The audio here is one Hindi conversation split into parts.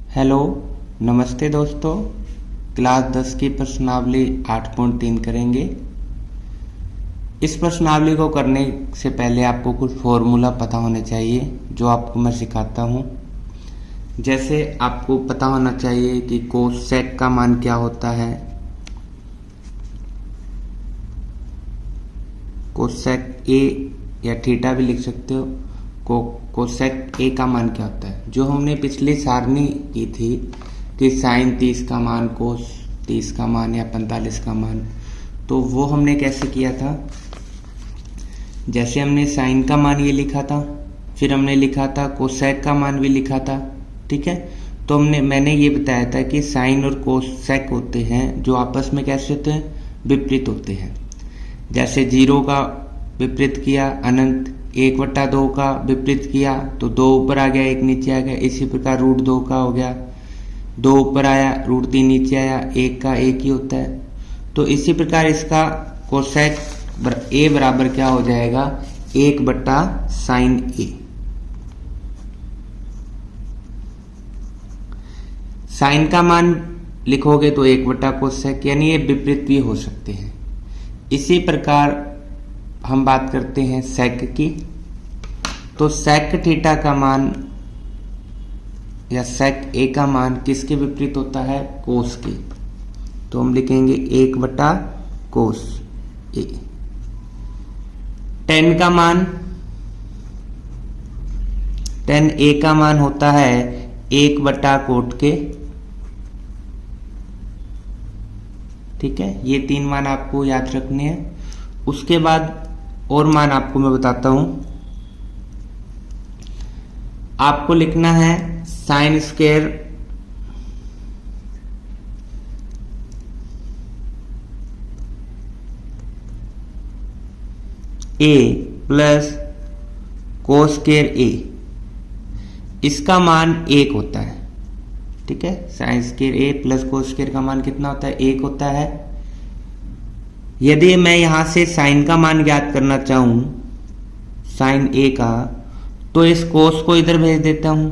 हेलो, नमस्ते दोस्तों। क्लास 10 की प्रश्नावली 8.3 करेंगे। इस प्रश्नावली को करने से पहले आपको कुछ फॉर्मूला पता होने चाहिए जो आपको मैं सिखाता हूँ। जैसे आपको पता होना चाहिए कि कोसेक का मान क्या होता है। कोसेक ए या थीटा भी लिख सकते हो। कोसेक ए का मान क्या होता है, जो हमने पिछली सारणी की थी कि साइन 30 का मान, कोस 30 का मान या 45 का मान, तो वो हमने कैसे किया था। जैसे हमने साइन का मान ये लिखा था, फिर हमने लिखा था कोसेक का मान भी लिखा था, ठीक है। तो मैंने ये बताया था कि साइन और कोसेक होते हैं जो आपस में कैसे होते हैं, विपरीत होते हैं। जैसे 0 का विपरीत किया अनंत, 1/2 का विपरीत किया तो 2 ऊपर आ गया 1 नीचे आ गया। इसी प्रकार √2 का हो गया, 2 ऊपर आया √3 नीचे आया, 1 का 1 ही होता है। तो इसी प्रकार इसका कोसेक ए बराबर क्या हो जाएगा, 1/sin ए। साइन का मान लिखोगे तो 1/कोसेक, यानी ये विपरीत भी हो सकते हैं। इसी प्रकार हम बात करते हैं सेक की। तो सेक थीटा का मान या सेक ए का मान किसके विपरीत होता है, कोस के। तो हम लिखेंगे 1/कोस ए। tan का मान, tan ए का मान होता है 1/कोट के, ठीक है। ये 3 मान आपको याद रखने हैं। उसके बाद और मान आपको मैं बताता हूं। आपको लिखना है साइन स्क्वायर ए प्लस कोस स्क्वायर ए। इसका मान 1 होता है, ठीक है। साइन स्क्वायर ए प्लस कोस स्क्वायर का मान कितना होता है, 1 होता है। यदि मैं यहां से साइन का मान ज्ञात करना चाहूं, साइन ए का, तो इस कोस को इधर भेज देता हूं।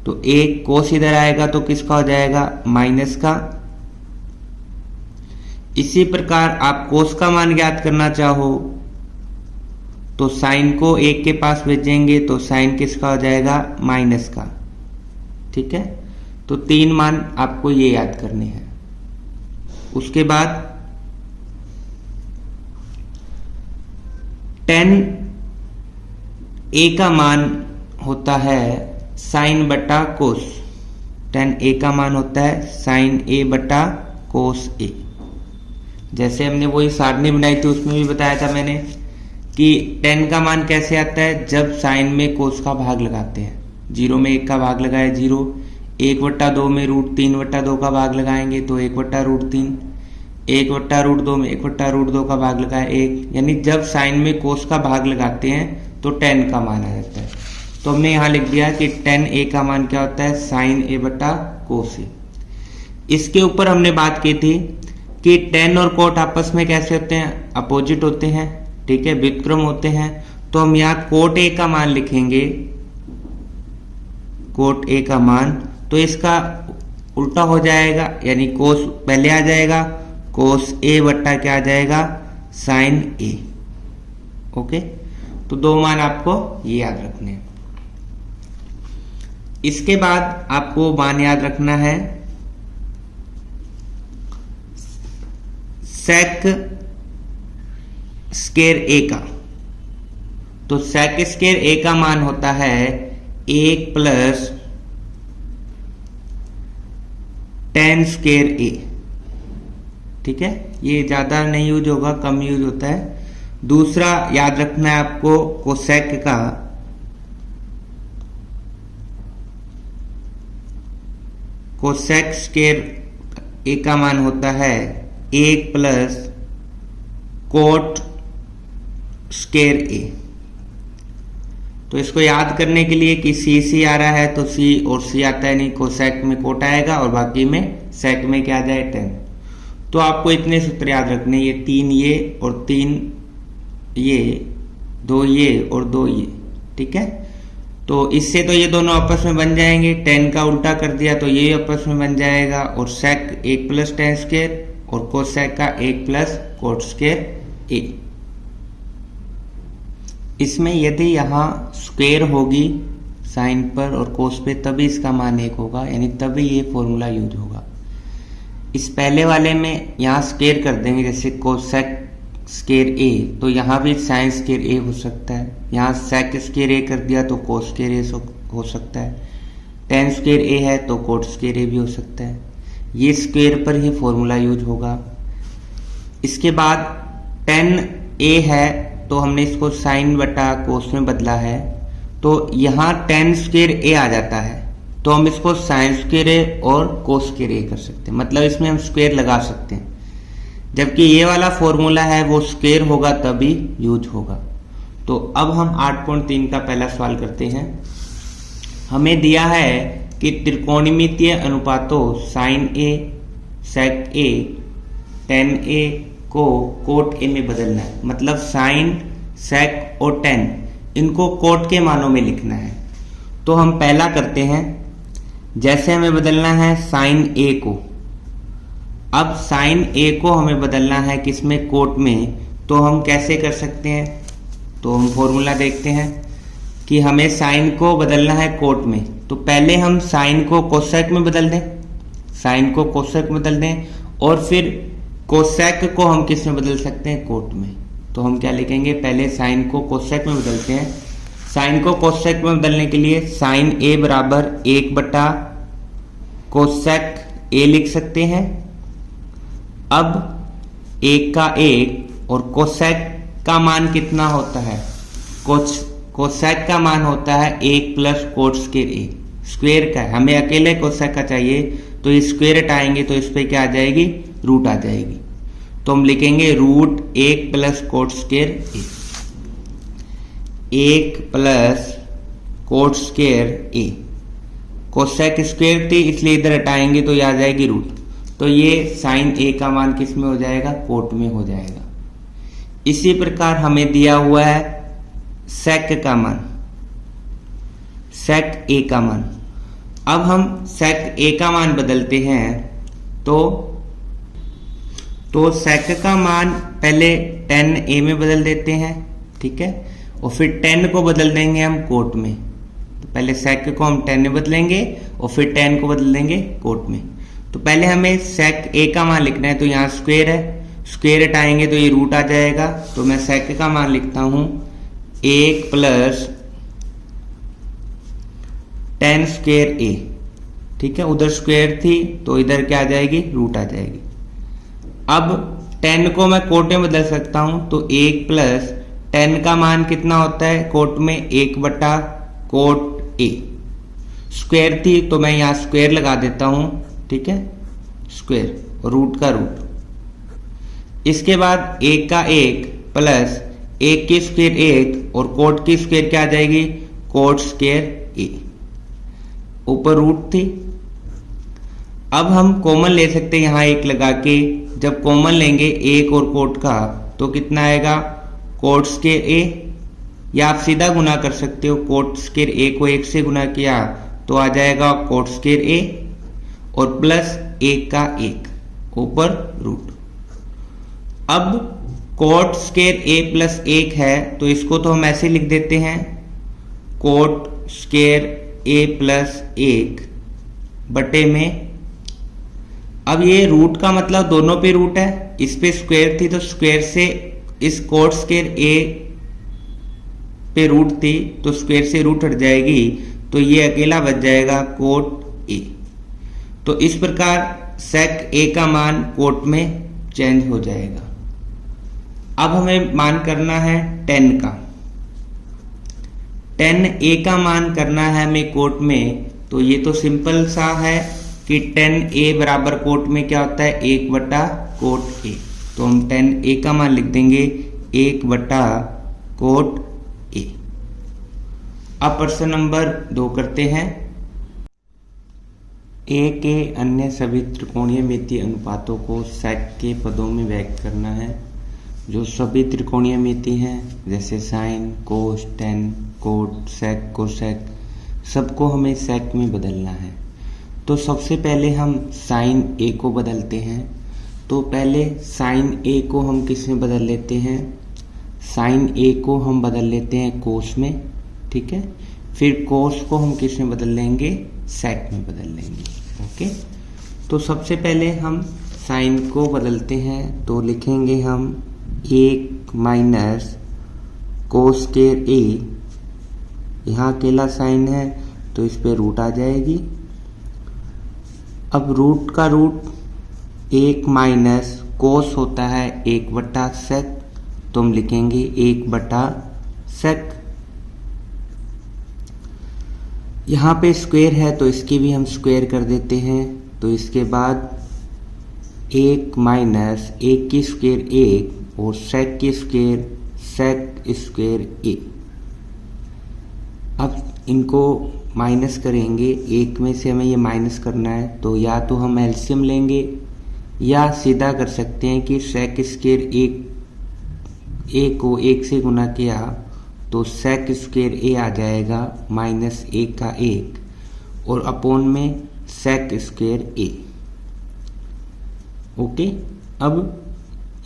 तो 1 कोस इधर आएगा तो किसका हो जाएगा, माइनस का। इसी प्रकार आप कोस का मान ज्ञात करना चाहो तो साइन को 1 के पास भेजेंगे तो साइन किसका हो जाएगा, माइनस का, ठीक है। तो 3 मान आपको ये याद करने हैं। उसके बाद tan ए का मान होता है sin/कोस। tan ए का मान होता है sin a/कोस ए। जैसे हमने वही सारणी बनाई थी उसमें भी बताया था मैंने कि tan का मान कैसे आता है, जब साइन में कोस का भाग लगाते हैं। 0 में 1 का भाग लगाया 0, 1/2 में √3/2 का भाग लगाएंगे तो 1/√3, 1/√2 में 1/√2 का भाग लगाया 1, यानी जब साइन में कोस का भाग लगाते हैं तो tan का मान आ जाता है। तो हमने यहां लिख दिया कि tan ए का मान क्या होता है, sin a/कोस ए। इसके ऊपर हमने बात की थी कि tan और कोट आपस में कैसे होते हैं, अपोजिट होते हैं, ठीक है, व्युत्क्रम होते हैं। तो हम यहाँ कोट ए का मान लिखेंगे, कोट ए का मान, तो इसका उल्टा हो जाएगा, यानी कोस पहले आ जाएगा, कोस ए बट्टा क्या आ जाएगा, साइन ए। ओके, तो 2 मान आपको ये याद रखने हैं। इसके बाद आपको मान याद रखना है सेक स्क्वायर ए का। तो सेक स्क्वायर ए का मान होता है 1 प्लस tan स्क्वायर ए, ठीक है। ये ज्यादा नहीं यूज होगा, कम यूज होता है। दूसरा याद रखना है आपको कोसेक का, कोसेक स्क्वायर ए का मान होता है 1 प्लस कोट स्क्वायर ए। तो इसको याद करने के लिए कि सी आ रहा है तो सी और सी आता है नहीं, कोसेक में कोट आएगा और बाकी में सेक में क्या आ जाए, tan। तो आपको इतने सूत्र याद रखने, ये 3 ये और 3 ये, 2 ये और 2 ये, ठीक है। तो इससे तो ये दोनों आपस में बन जाएंगे, tan का उल्टा कर दिया तो ये आपस में बन जाएगा, और sec 1 प्लस tan स्क्वायर और कोसेक का 1 प्लस कोट स्क्वायर a। इसमें यदि यहाँ स्क्वायर होगी साइन पर और कोस पे तभी इसका मान 1 होगा, यानी तभी ये फॉर्मूला यूज होगा। इस पहले वाले में यहाँ स्क्वायर कर देंगे, जैसे कोसेक स्क्वायर a, तो यहाँ भी साइन स्क्वायर a हो सकता है। यहाँ सेक स्क्वायर a कर दिया तो कोस स्क्वायर a हो सकता है। tan स्क्वायर a है तो कोट स्क्वायर a भी हो सकता है। ये स्क्वायर पर ही फॉर्मूला यूज होगा। इसके बाद tan a है तो हमने इसको साइन बटा कोस में बदला है, तो यहाँ tan स्क्वायर a आ जाता है, तो हम इसको साइन स्क्वायर a और कोस स्क्वायर a कर सकते हैं, मतलब इसमें हम स्क्वायर लगा सकते हैं। जबकि ये वाला फॉर्मूला है वो स्क्वायर होगा तभी यूज होगा। तो अब हम 8.3 का पहला सवाल करते हैं। हमें दिया है कि त्रिकोणमितीय अनुपातों sine a, sec a, tan a को कोट a में बदलना है, मतलब साइन, सेक और tan इनको कोट के मानों में लिखना है। तो हम पहला करते हैं, जैसे हमें बदलना है साइन a को। अब साइन a को हमें बदलना है किसमें, कोट में, तो हम कैसे कर सकते हैं, तो हम फॉर्मूला देखते हैं कि हमें साइन को बदलना है कोट में। तो पहले हम साइन को कोसेक में बदल दें, साइन को कोसेक में बदल दें, और फिर कोसेक को हम किस में बदल सकते हैं, कोट में। तो हम क्या लिखेंगे, पहले साइन को कोसेक में बदलते हैं। साइन को कोसेक में बदलने के लिए साइन a बराबर 1 बटा कोसेक a लिख सकते हैं। अब 1 का 1 और कोसेक का मान कितना होता है, कोसेक का मान होता है 1 plus cot square a, square का है, हमें अकेले कोसेक का चाहिए, तो ये स्क्वायर हटाएंगे तो इस पे क्या आ जाएगी, रूट आ जाएगी। तो हम लिखेंगे root 1 plus cot square a, 1 plus cot square a, cosec square थी इसलिए इधर हटाएंगे तो ये आ जाएगी रूट। तो ये साइन a का मान किस में हो जाएगा, कोट में हो जाएगा। इसी प्रकार हमें दिया हुआ है सेक का मान, सेक a का मान। अब हम सेक a का मान बदलते हैं, तो सेक का मान पहले tan a में बदल देते हैं, ठीक है, और फिर tan को बदल देंगे हम कोट में। तो पहले सेक को हम tan में बदलेंगे और फिर tan को बदल देंगे कोट में। तो पहले हमें सेक a का मान लिखना है, तो यहाँ स्क्वायर है, स्क्वायर हटाएंगे तो ये रूट आ जाएगा। तो मैं सेक का मान लिखता हूं 1 प्लस tan स्क्वायर a, ठीक है, उधर स्क्वायर थी तो इधर क्या आ जाएगी, रूट आ जाएगी। अब tan को मैं कोट में बदल सकता हूं, तो 1 प्लस tan का मान कितना होता है कोट में, 1 बटा कोट a, स्क्वायर थी तो मैं यहाँ स्क्वायर लगा देता हूं, ठीक है, स्क्वायर, रूट का रूट। इसके बाद 1 का 1 प्लस 1 की स्क्वायर 1 और कोट की स्क्वायर क्या आ जाएगी, कोट स्क्वायर a, ऊपर रूट थी। अब हम कॉमन ले सकते हैं यहाँ 1 लगा के, जब कॉमन लेंगे 1 और कोट का तो कितना आएगा, कोट स्क्वायर a, या आप सीधा गुना कर सकते हो, कोट स्क्वायर a को 1 से गुना किया तो आ जाएगा कोट स्क्वायर a और प्लस 1 का 1 ऊपर रूट। अब कोट स्क्वायर a प्लस 1 है तो इसको तो हम ऐसे लिख देते हैं, कोट स्क्वायर a प्लस 1 बटे में, अब ये रूट का मतलब दोनों पे रूट है, इस पे स्क्वायर थी तो स्क्वायर से इस कोट स्क्वायर a पे रूट थी तो स्क्वायर से रूट हट जाएगी, तो ये अकेला बच जाएगा कोट a। तो इस प्रकार सेक a का मान कोट में चेंज हो जाएगा। अब हमें मान करना है tan का, tan a का मान करना है हमें कोट में, तो ये तो सिंपल सा है कि tan a बराबर कोट में क्या होता है, 1 बटा कोट a, तो हम tan a का मान लिख देंगे 1 बटा कोट a। अब प्रश्न नंबर 2 करते हैं। a के अन्य सभी त्रिकोणीय मितीय अनुपातों को सेक के पदों में व्यक्त करना है। जो सभी त्रिकोणीय मिति हैं जैसे साइन, कोस, tan, कोट, सेक, कोसेक सबको हमें सेक में बदलना है। तो सबसे पहले हम साइन ए को बदलते हैं। तो पहले साइन ए को हम किस में बदल लेते हैं, साइन ए को हम बदल लेते हैं कोस में, ठीक है। फिर कोस को हम किस में बदल लेंगे, सेक में बदल लेंगे, ओके। तो सबसे पहले हम साइन को बदलते हैं, तो लिखेंगे हम 1 माइनस कोस स्क्वायर ए, यहाँ अकेला साइन है तो इस पे रूट आ जाएगी। अब रूट का रूट 1 माइनस कोस होता है 1/सेक, तो हम लिखेंगे 1/सेक। यहाँ पे स्क्वायर है तो इसकी भी हम स्क्वायर कर देते हैं। तो इसके बाद 1 माइनस 1 की स्क्वायर 1 और सेक की स्क्वायर सेक स्क्वायर ए। अब इनको माइनस करेंगे, एक में से हमें ये माइनस करना है, तो या तो हम एलसीएम लेंगे या सीधा कर सकते हैं कि सेक स्क्वायर ए को 1 से गुना किया तो सेक स्क्वायर ए आ जाएगा -1 का 1 और अपॉन में सेक स्क्वायर ए, ओके। अब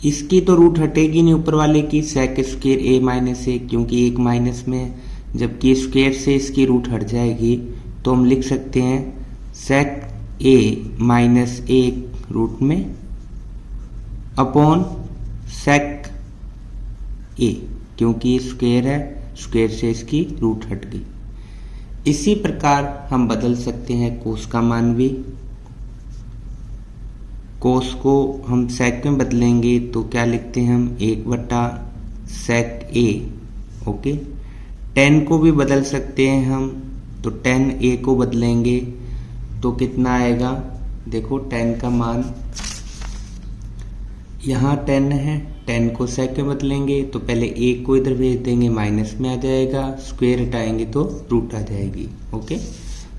इसकी तो रूट हटेगी नहीं ऊपर वाले की, सेक स्क्वायर ए -1, क्योंकि 1 माइनस में है, जबकि स्क्वायर से इसकी रूट हट जाएगी। तो हम लिख सकते हैं सेक ए -1 रूट में अपॉन सेक ए, क्योंकि स्क्वायर है, स्क्वायर से इसकी रूट हट गई। इसी प्रकार हम बदल सकते हैं कोस का मान भी। कोस को हम सेक में बदलेंगे तो क्या लिखते हैं हम 1/सेक ए, ओके। tan को भी बदल सकते हैं हम, तो tan a को बदलेंगे तो कितना आएगा, देखो tan का मान यहाँ 10 है, 10 को सेक में बदलेंगे तो पहले a को इधर भेज देंगे, माइनस में आ जाएगा, स्क्वायर हटाएंगे तो रूट आ जाएगी, ओके।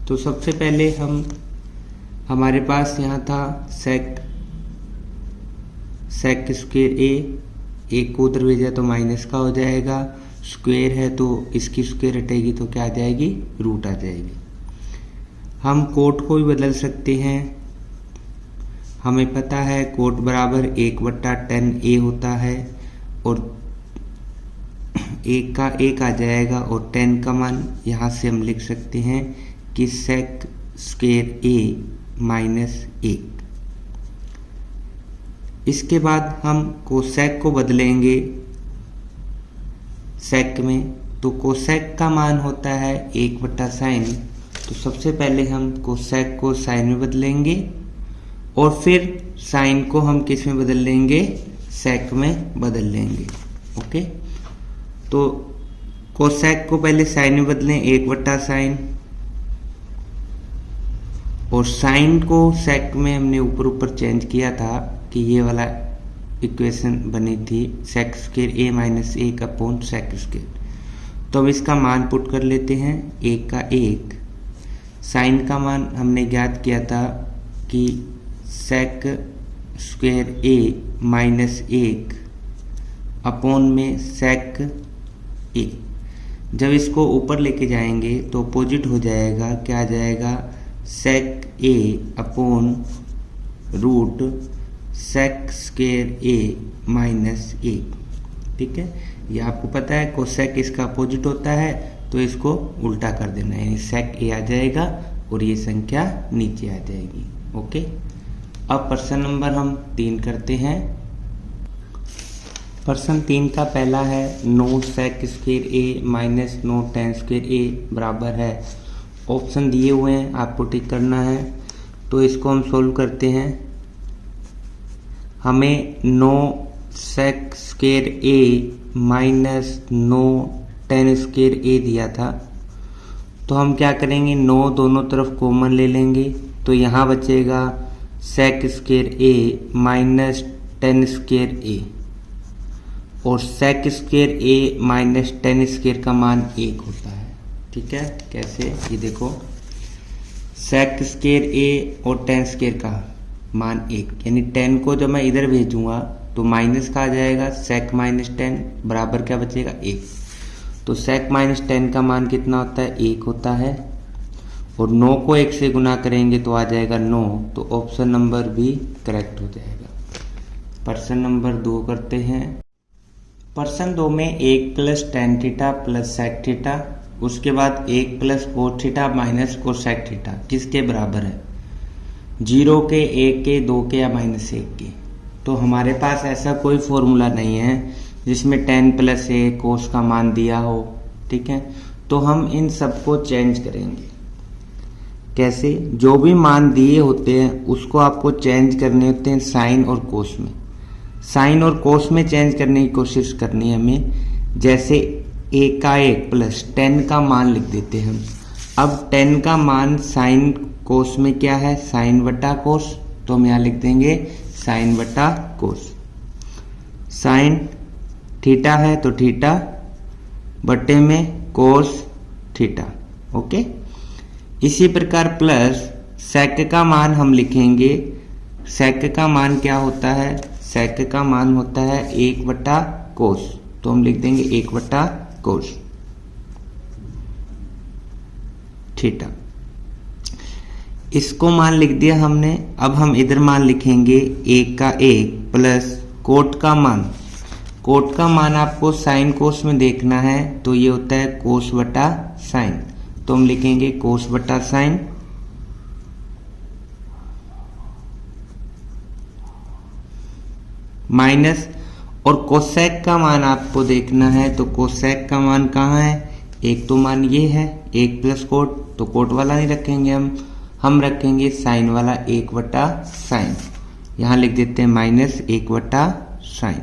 तो सबसे पहले हमारे पास यहाँ था सेक स्क्वायर a को उधर भेजा तो माइनस का हो जाएगा, स्क्वायर है तो इसकी स्क्वायर हटेगी तो क्या आ जाएगी, रूट आ जाएगी। हम कोट को भी बदल सकते हैं, हमें पता है कोट बराबर 1/tan a होता है और 1 का 1 आ जाएगा और tan का मान यहाँ से हम लिख सकते हैं कि सेक स्क्वायर a -1। इसके बाद हम कोसेक को बदलेंगे सेक में, तो कोसेक का मान होता है 1/साइन। तो सबसे पहले हम कोसेक को साइन में बदलेंगे और फिर साइन को हम किस में बदल लेंगे, सेक में बदल लेंगे, ओके। तो कोसेक को पहले साइन में बदलें 1/साइन और साइन को सेक में हमने ऊपर ऊपर चेंज किया था कि ये वाला इक्वेशन बनी थी sec square a -1 upon sec square. तो अब इसका मान पुट कर लेते हैं, 1 का 1, साइन का मान हमने ज्ञात किया था कि सेक स्क्वायर a -1 अपॉन में सेक a। जब इसको ऊपर लेके जाएंगे तो अपोजिट हो जाएगा, क्या आ जाएगा, sec a upon root sec square a -1, ठीक है। ये आपको पता है कोसेक इसका अपोजिट होता है, तो इसको उल्टा कर देना है, यानी सेक a आ जाएगा और ये संख्या नीचे आ जाएगी, ओके। अब प्रश्न नंबर हम 3 करते हैं। प्रश्न 3 का पहला है 9 sec square a -9 tan square a बराबर है। ऑप्शन दिए हुए हैं, आपको टिक करना है। तो इसको हम सोल्व करते हैं। हमें 9 sec square a -9 tan square a दिया था, तो हम क्या करेंगे, 9 दोनों तरफ कॉमन ले लेंगे, तो यहाँ बचेगा sec square a tan square a और sec square a tan square का मान 1 होता है, ठीक है। कैसे, ये देखो, सेक स्क्वायर a और tan स्क्वायर का मान 1, यानी tan को जब मैं इधर भेजूंगा तो माइनस का आ जाएगा, सेक -tan बराबर क्या बचेगा, 1। तो सेक -tan का मान कितना होता है, 1 होता है। और 9 को 1 से गुना करेंगे तो आ जाएगा 9, तो ऑप्शन नंबर बी करेक्ट हो जाएगा। प्रश्न नंबर 2 करते हैं। प्रश्न 2 में 1 plus tan theta plus sec theta, उसके बाद 1 plus cos theta minus cosec theta किसके बराबर है? 0 के, 1 के, 2 के या -1 के। तो हमारे पास ऐसा कोई फॉर्मूला नहीं है जिसमें टेन प्लस ए कोस का मान दिया हो, ठीक है। तो हम इन सबको चेंज करेंगे। कैसे? जो भी मान दिए होते हैं उसको आपको चेंज करने होते हैं साइन और कोस में। साइन और कोस में चेंज करने की कोशिश करनी है हमें। जैसे 1 का 1 प्लस 10 का मान लिख देते हैं हम। अब 10 का मान साइन कोस में क्या है? साइन बटा कोस। तो हम यहाँ लिख देंगे साइन बटा कोस। साइन थीटा है तो थीटा बटे में कोस थीटा। ओके। इसी प्रकार प्लस सेक का मान हम लिखेंगे। सेक का मान क्या होता है? सेक का मान होता है 1 बटा कोस। तो हम लिख देंगे 1 बटा कोस थीटा। इसको मान लिख दिया हमने। अब हम इधर मान लिखेंगे 1 का 1 प्लस कोट का मान। कोट का मान आपको साइन कोस में देखना है तो ये होता है कोस बटा साइन। तो हम लिखेंगे कोस बटा साइन माइनस, और कोसेक का मान आपको देखना है तो कोसेक का मान कहाँ है? एक तो मान ये है 1 प्लस कोट, तो कोट वाला नहीं रखेंगे हम रखेंगे साइन वाला 1 बटा साइन। यहां लिख देते हैं माइनस 1 बटा साइन।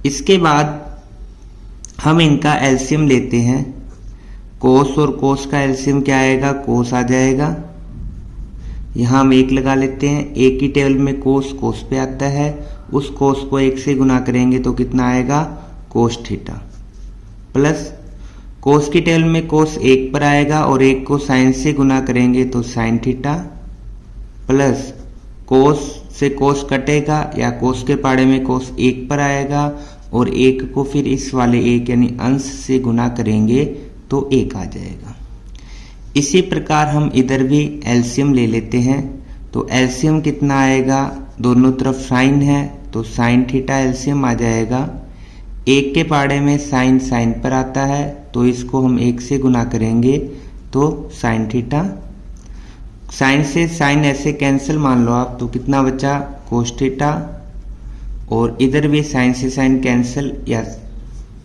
इसके बाद हम इनका एलसीएम लेते हैं। कोस और कोस का एलसीएम क्या आएगा? कोस आ जाएगा। यहां हम 1 लगा लेते हैं। एक ही टेबल में कोस कोस पे आता है, उस कोस को 1 से गुना करेंगे तो कितना आएगा? Cos theta. प्लस कोस की टेबल में कोस 1 पर आएगा और 1 को साइन से गुना करेंगे तो साइन थीटा। प्लस कोस से कोस कटेगा या कोस के पाड़े में कोस 1 पर आएगा और 1 को फिर इस वाले 1 यानी अंश से गुना करेंगे तो 1 आ जाएगा। इसी प्रकार हम इधर भी एलसीएम ले लेते हैं। तो एलसीएम कितना आएगा? दोनों तरफ साइन है तो साइन थीटा एलसीएम आ जाएगा। 1 के पाड़े में साइन साइन पर आता है तो इसको हम 1 से गुना करेंगे तो साइन थीटा। साइन से साइन ऐसे कैंसिल मान लो आप, तो कितना बचा? Cos theta. और इधर भी साइन से साइन कैंसिल, या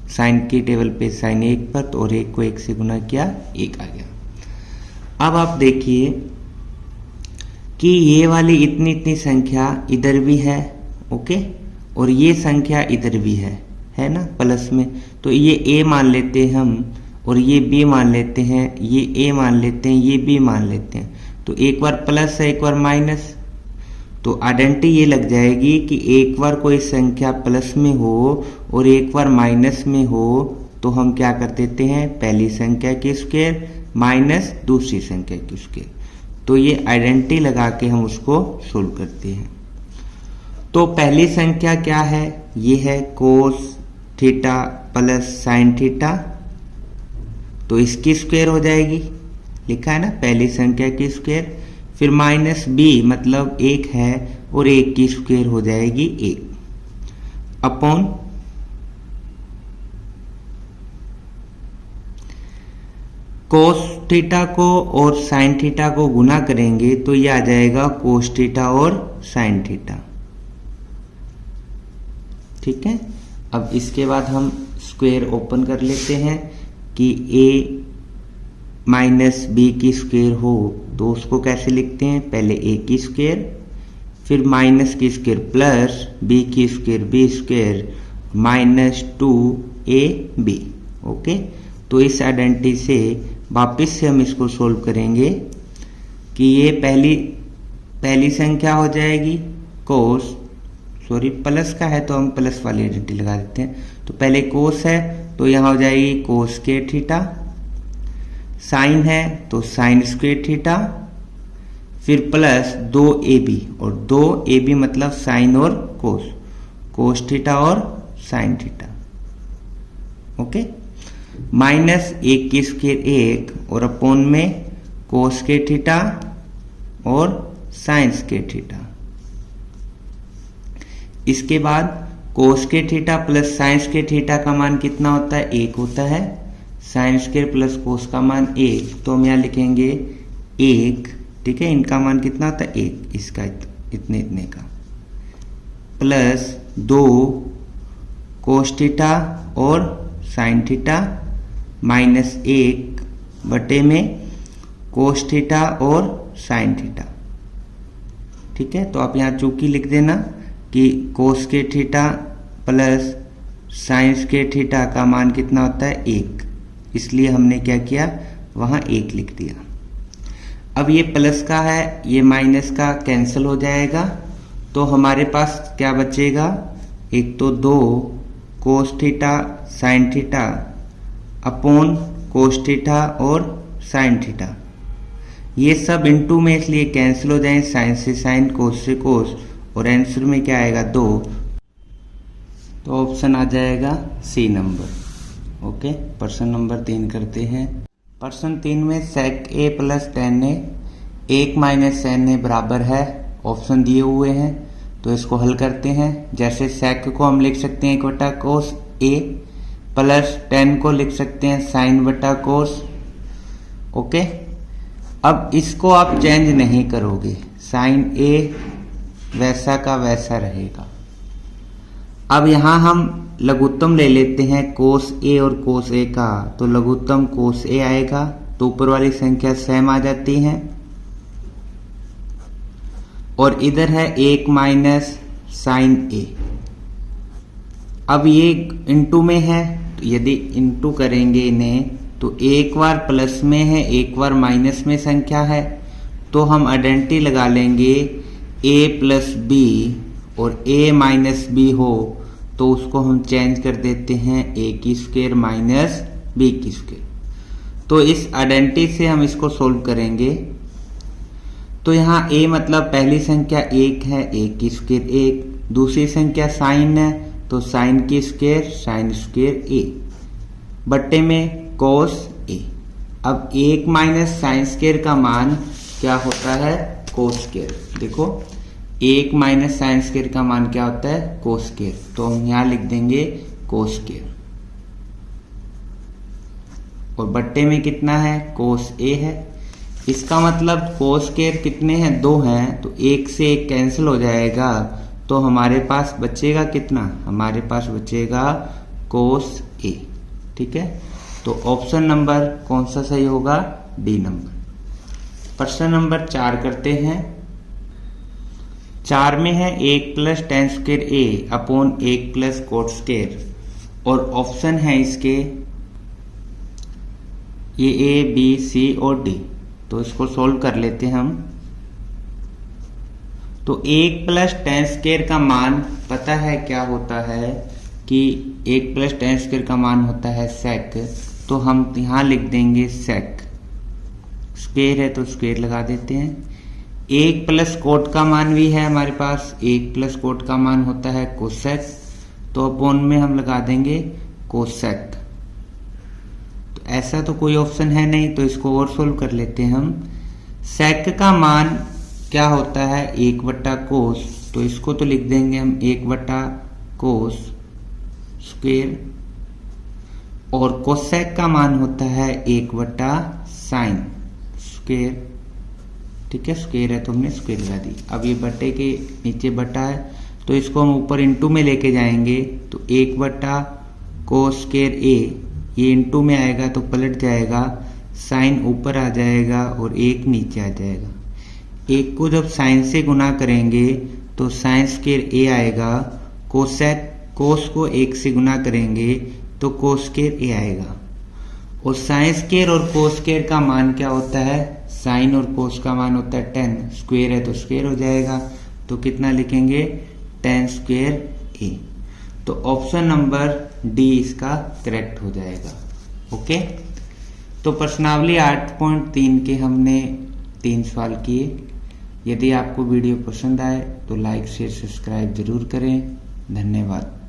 साइन की टेबल पे साइन 1 पर, तो और 1 को 1 से गुना किया 1 आ गया। अब आप देखिए कि ये वाली इतनी इतनी संख्या इधर भी है, ओके, और ये संख्या इधर भी है ना प्लस में। तो ये a मान लेते हैं हम और ये b मान लेते हैं, ये a मान लेते हैं, ये b मान लेते हैं। तो एक बार प्लस है एक बार माइनस, तो आइडेंटिटी ये लग जाएगी कि एक बार कोई संख्या प्लस में हो और एक बार माइनस में हो तो हम क्या कर देते हैं? पहली संख्या की स्क्वायर माइनस दूसरी संख्या की स्क्वायर। तो ये आइडेंटिटी लगा के हम उसको सोल्व करते हैं। तो पहली संख्या क्या है? ये है cos theta plus sine theta, तो इसकी स्क्वायर हो जाएगी, लिखा है ना पहली संख्या की स्क्वायर। फिर माइनस b मतलब 1 है और 1 की स्क्वायर हो जाएगी 1 अपॉन कोस थीटा को और साइन थीटा को गुना करेंगे तो ये आ जाएगा कोस थीटा और साइन थीटा। ठीक है। अब इसके बाद हम स्क्वायर ओपन कर लेते हैं कि a माइनस बी की स्क्वायर हो तो उसको कैसे लिखते हैं? पहले a की स्क्वायर, फिर माइनस की स्क्वायर प्लस b की square b square minus 2ab। Okay, तो इस आइडेंटिटी से वापिस से हम इसको सोल्व करेंगे कि ये पहली संख्या हो जाएगी कोस, सॉरी प्लस का है तो हम प्लस वाली आइडेंटिटी लगा देते हैं। तो पहले कोस है तो यहाँ हो जाएगी कोस के थीटा, साइन है तो साइन स्क्वायर थीटा, फिर प्लस 2ab, और 2ab मतलब साइन और कोस, कोस थीटा और साइन थीटा। ओके, माइनस 1 की स्क्वायर 1 और अपोन में कोस के थीटा और साइन के थीटा। इसके बाद कोस के थीटा प्लस साइन के थीटा का मान कितना होता है? 1 होता है। साइन स्क्वायर प्लस कोस का मान 1, तो हम यहाँ लिखेंगे 1, ठीक है। इनका मान कितना होता है? 1, इसका इतने का, प्लस 2 कोस थीटा और साइन थीटा माइनस 1 बटे में कोस थीटा और साइन थीटा, ठीक है। तो आप यहाँ चूंकि लिख देना कि कोस के थीटा प्लस साइन के थीटा का मान कितना होता है? 1, इसलिए हमने क्या किया, वहां 1 लिख दिया। अब ये प्लस का है, ये माइनस का कैंसिल हो जाएगा, तो हमारे पास क्या बचेगा? एक तो 2 cos theta sine theta upon cos theta और साइन थीटा, ये सब इनटू में इसलिए कैंसिल हो जाए, साइन से साइन कोस से कोस, और आंसर में क्या आएगा? 2। तो ऑप्शन आ जाएगा सी नंबर। ओके, प्रश्न नंबर 3 करते हैं। प्रश्न 3 में सेक ए प्लस टेन ए 1 माइनस टेन ए बराबर है, ऑप्शन दिए हुए हैं, तो इसको हल करते हैं। जैसे सेक को हम लिख सकते हैं 1 बटा कोस ए, प्लस टेन को लिख सकते हैं साइन बटा कोस। ओके, अब इसको आप चेंज नहीं करोगे, साइन ए वैसा का वैसा रहेगा। अब यहां हम लघुत्तम ले लेते हैं कोस ए और कोस ए का, तो लघुत्तम कोस ए आएगा, तो ऊपर वाली संख्या सेम आ जाती है, और इधर है 1 माइनस साइन ए। अब ये इनटू में है, तो यदि इनटू करेंगे इन्हें तो एक बार प्लस में है एक बार माइनस में संख्या है, तो हम आइडेंटिटी लगा लेंगे a प्लस बी, और a माइनस बी हो तो उसको हम चेंज कर देते हैं a की स्क्वायर माइनस b की स्क्वायर। तो इस आइडेंटिटी से हम इसको सोल्व करेंगे। तो यहाँ a मतलब पहली संख्या 1 है, 1 की स्क्वायर 1, दूसरी संख्या साइन है तो साइन की स्क्वायर साइन स्क्वायर a बट्टे में कोस ए। अब 1 माइनस साइन स्क्वायर का मान क्या होता है? Cos square. देखो 1 माइनस साइन स्क्वायर का मान क्या होता है? कोस स्क्वायर, तो हम यहां लिख देंगे कोस स्क्वायर, और बट्टे में कितना है? कोस ए है। इसका मतलब कोस स्क्वायर कितने हैं? 2 हैं, तो 1 से 1 कैंसिल हो जाएगा, तो हमारे पास बचेगा कितना? हमारे पास बचेगा कोस ए, ठीक है। तो ऑप्शन नंबर कौन सा सही होगा? D number. प्रश्न नंबर 4 करते हैं। 4 में है 1 प्लस टेन स्क्वायर ए अपॉन 1 प्लस कोट स्क्वायर, और ऑप्शन है इसके ये ए बी सी और डी, तो इसको सोल्व कर लेते हैं हम। तो 1 प्लस टेन स्क्वायर का मान पता है क्या होता है कि 1 प्लस टेन स्क्वायर का मान होता है सेक, तो हम यहां लिख देंगे सेक, स्क्वायर है तो स्क्वायर लगा देते हैं। 1 प्लस कोट का मान भी है हमारे पास, 1 प्लस कोट का मान होता है कोसेक, तो अपॉन में हम लगा देंगे कोसेक। तो ऐसा तो कोई ऑप्शन है नहीं, तो इसको और सोल्व कर लेते हैं हम। सेक का मान क्या होता है? 1 बट्टा कोस, तो इसको तो लिख देंगे हम 1 बट्टा कोस स्क्वायर, और कोसेक का मान होता है 1 बट्टा साइन स्क्वायर, ठीक है। स्क्वायर है तो हमने स्क्वायर लगा दी। अब ये बट्टे के नीचे बट्टा है, तो इसको हम ऊपर इंटू में लेके जाएंगे, तो 1 बट्टा कोस स्क्वायर ए, ये इंटू में आएगा तो पलट जाएगा, साइन ऊपर आ जाएगा और 1 नीचे आ जाएगा। 1 को जब साइन से गुना करेंगे तो साइन स्क्वायर ए आएगा, कोसेक कोस को 1 से गुना करेंगे तो कोस स्क्वायर ए आएगा, और साइन स्क्वायर और कोस स्क्वायर का मान क्या होता है? साइन और कोस का मान होता है 10, स्क्वायर है तो स्क्वायर हो जाएगा, तो कितना लिखेंगे? 10 स्क्वायर ए। तो ऑप्शन नंबर डी इसका करेक्ट हो जाएगा। ओके, तो प्रश्नावली 8.3 के हमने 3 सवाल किए। यदि आपको वीडियो पसंद आए तो लाइक शेयर सब्सक्राइब जरूर करें। धन्यवाद।